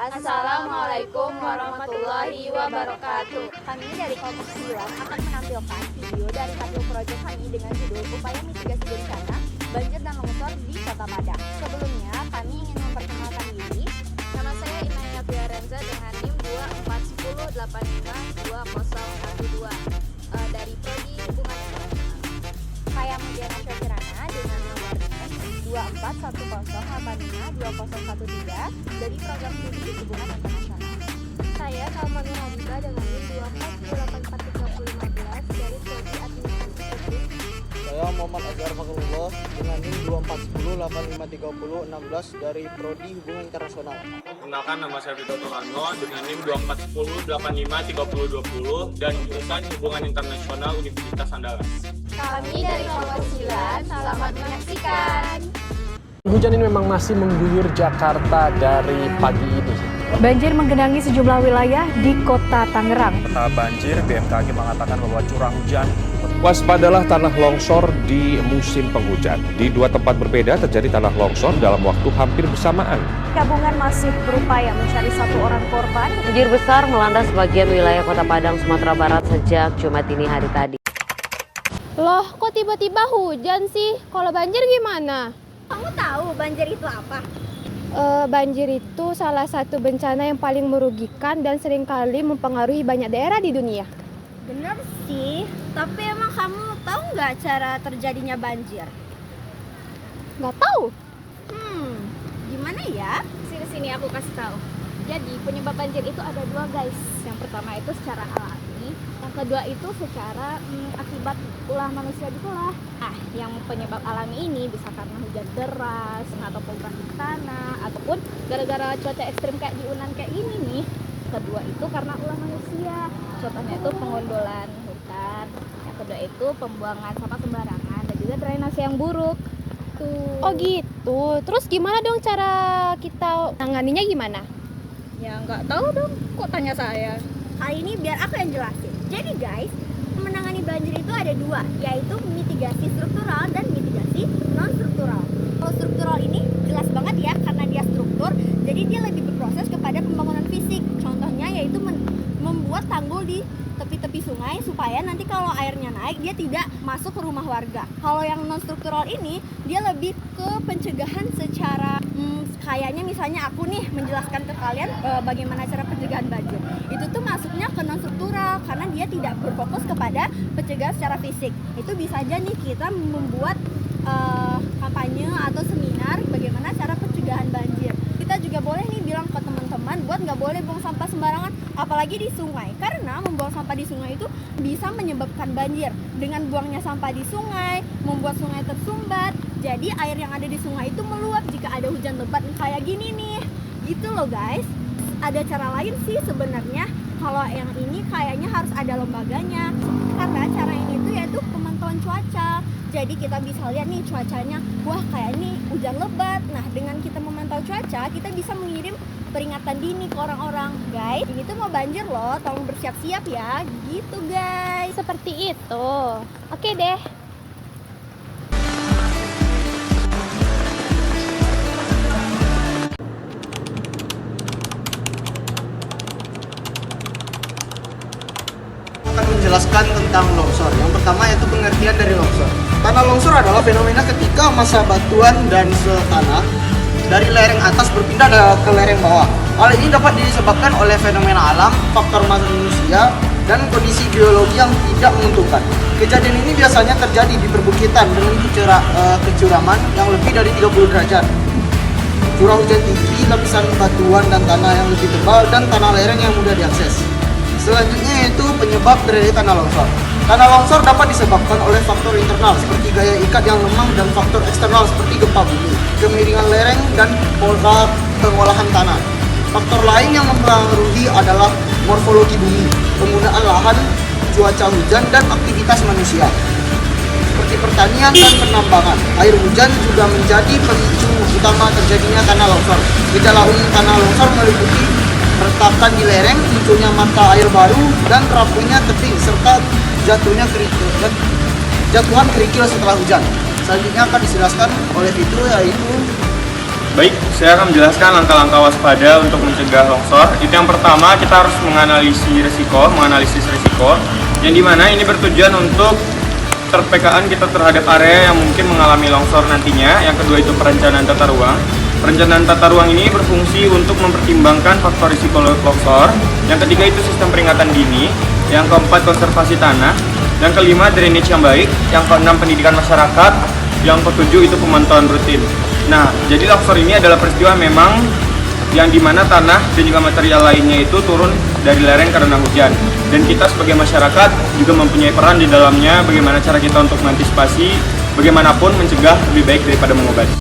Assalamualaikum warahmatullahi wabarakatuh. Kami dari kelompok 9 akan menampilkan video dari hasil proyek kami dengan judul Upaya Mitigasi Bencana Banjir dan Longsor di Kota Padang. Sebelumnya, kami ingin memperkenalkan diri. Nama saya Inaya Fiarenza dengan NIM 240852012 dari Prodi Hubungan Internasional. Saya Mudiana Syakirana dengan nomor NIM 24108520113 dari Program Studi Hubungan Internasional. Saya Salmanur Habibah dengan NIM 240843515 dari Prodi Administrasi Publik. Saya Muhammad Azhar Fakrullah dengan NIM 241853016 dari Prodi Hubungan Internasional. Perkenalkan, nama saya Vito Turano dengan NIM 2410853020 dan jurusan Hubungan Internasional Universitas Andalas. Kami dari kelompok 9, selamat menyaksikan. Hujan ini memang masih mengguyur Jakarta dari pagi ini. Banjir menggenangi sejumlah wilayah di Kota Tangerang. Peta banjir, BMKG mengatakan bahwa curah hujan. Waspadalah tanah longsor di musim penghujan. Di dua tempat berbeda terjadi tanah longsor dalam waktu hampir bersamaan. Gabungan masih berupaya mencari satu orang korban. Banjir besar melanda sebagian wilayah Kota Padang, Sumatera Barat sejak Jumat dini hari tadi. Loh, kok tiba-tiba hujan sih? Kalau banjir gimana? Kamu tahu banjir itu apa? Banjir itu salah satu bencana yang paling merugikan dan seringkali mempengaruhi banyak daerah di dunia. Bener sih, tapi emang kamu tahu nggak cara terjadinya banjir? Nggak tahu? Gimana ya? Sini aku kasih tahu. Jadi penyebab banjir itu ada dua, guys. Yang pertama itu secara alami, yang kedua itu secara akibat ulah manusia gitulah. Nah, yang penyebab alami ini bisa karena hujan deras ataupun gerakan tanah ataupun gara-gara cuaca ekstrim kayak di Unan kayak gini nih. Kedua itu karena ulah manusia. Contohnya itu pengondolan hutan. Yang kedua itu pembuangan sampah sembarangan dan juga drainase yang buruk. Tuh. Oh gitu. Terus gimana dong cara kita nanganinya gimana? Ya nggak tahu dong, kok tanya saya? Kali ini biar aku yang jelasin. Jadi guys, menangani banjir itu ada dua, yaitu mitigasi struktural dan mitigasi non-struktural. Kalau struktural ini jelas banget ya, karena dia struktur, jadi dia lebih berproses kepada pembangunan fisik. Contohnya yaitu membuat tanggul di tepi-tepi sungai supaya nanti kalau airnya naik dia tidak masuk ke rumah warga. Kalau yang non-struktural ini dia lebih ke pencegahan secara kayaknya misalnya aku nih menjelaskan ke kalian bagaimana cara pencegahan banjir. Itu tuh masuknya ke non-struktural karena dia tidak berfokus kepada pencegahan secara fisik. Itu bisa aja nih kita membuat kampanye atau seminar bagaimana cara pencegahan banjir. Kita juga boleh nih bilang ke teman-teman buat nggak boleh buang sampah sembarangan, apalagi di sungai, karena membuang sampah di sungai itu bisa menyebabkan banjir. Dengan buangnya sampah di sungai membuat sungai tersumbat, jadi air yang ada di sungai itu meluap jika ada hujan lebat kayak gini nih. Gitu loh guys. Ada cara lain sih sebenarnya. Kalau yang ini kayaknya harus ada lembaganya, karena cara ini tuh yaitu pemantauan cuaca. Jadi kita bisa lihat nih cuacanya, wah kayak ini hujan lebat. Nah, dengan kita memantau cuaca, kita bisa mengirim peringatan dini ke orang-orang. Guys, ini tuh mau banjir loh, tolong bersiap-siap ya. Gitu guys. Seperti itu. Oke deh. Akan menjelaskan tentang longsor. Yang pertama yaitu pengertian dari longsor. Tanah longsor adalah fenomena ketika massa batuan dan tanah dari lereng atas berpindah ke lereng bawah. Hal ini dapat disebabkan oleh fenomena alam, faktor manusia, dan kondisi geologi yang tidak menentukan. Kejadian ini biasanya terjadi di perbukitan dengan kecuraman yang lebih dari 30 derajat. Curah hujan tinggi, lapisan batuan dan tanah yang lebih tebal, dan tanah lereng yang mudah diakses. Selanjutnya yaitu penyebab terjadi tanah longsor. Tanah longsor dapat disebabkan oleh faktor internal seperti gaya ikat yang lemah dan faktor eksternal seperti gempa bumi, kemiringan lereng, dan pola pengolahan tanah. Faktor lain yang mempengaruhi adalah morfologi bumi, penggunaan lahan, cuaca hujan, dan aktivitas manusia seperti pertanian dan penambangan. Air hujan juga menjadi pemicu utama terjadinya tanah longsor. Gejala umum tanah longsor meliputi retakan di lereng, munculnya mata air baru, dan rapuhnya tebing serta jatuhan kerikil setelah hujan. Selanjutnya akan dijelaskan oleh Fitru, yaitu Baik, saya akan menjelaskan langkah-langkah waspada untuk mencegah longsor. Itu yang pertama, kita harus menganalisis risiko, yang dimana ini bertujuan untuk keterpekaan kita terhadap area yang mungkin mengalami longsor nantinya. Yang kedua itu perencanaan tata ruang. Perencanaan tata ruang ini berfungsi untuk mempertimbangkan faktor risiko longsor. Yang ketiga itu sistem peringatan dini. Yang keempat konservasi tanah. Yang kelima drainage yang baik. Yang keenam pendidikan masyarakat. Yang ketujuh itu pemantauan rutin. Nah, jadi longsor ini adalah peristiwa memang yang dimana tanah dan juga material lainnya itu turun dari lereng karena hujan. Dan kita sebagai masyarakat juga mempunyai peran di dalamnya, bagaimana cara kita untuk mengantisipasi, bagaimanapun mencegah lebih baik daripada mengobati.